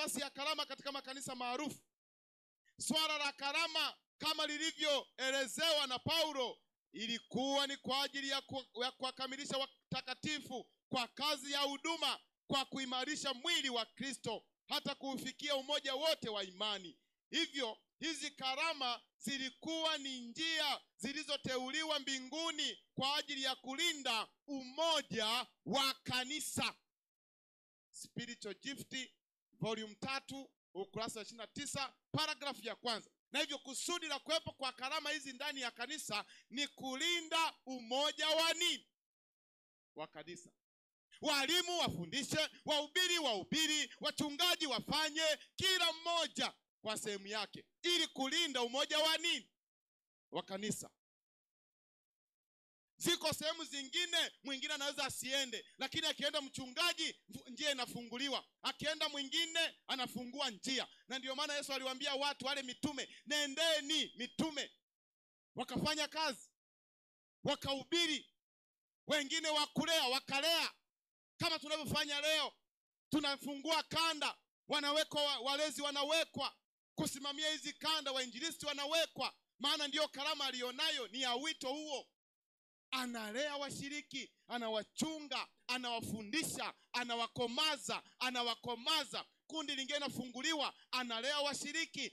nafasi ya karama katika makanisa maarufu. Swala la karama kama lilivyoelezewa na Paulo ilikuwa ni kwa ajili ya kuwakamilisha watakatifu kwa kazi ya huduma, kwa kuimarisha mwili wa Kristo, hata kuufikia umoja wote wa imani. Hivyo hizi karama zilikuwa ni njia zilizoteuliwa mbinguni kwa ajili ya kulinda umoja wa kanisa. Spiritual Gift volume 3 ukurasa 29 paragrafu ya kwanza. Na hivyo kusudi la kuwepo kwa karama hizi ndani ya kanisa ni kulinda umoja wa nini? Wa kanisa. Walimu wafundishe, wahubiri, wachungaji wafanye, kila mmoja kwa sehemu yake, ili kulinda umoja wa nini? Wa kanisa. Ziko sehemu zingine mwingine anaweza asiende, lakini akienda mchungaji njia inafunguliwa, akienda mwingine anafungua njia. Na ndio maana Yesu aliwaambia watu wale mitume, nendeni mitume. Wakafanya kazi, wakahubiri, wengine wakulea, wakalea. Kama tunavyofanya leo, tunafungua kanda, wanawekwa walezi, wanawekwa kusimamia hizi kanda, wainjilisti wanawekwa. Maana ndio karama alionayo ni ya wito huo. Analea washiriki, anawachunga, anawafundisha, anawakomaza. Kundi lingine nafunguliwa, analea washiriki,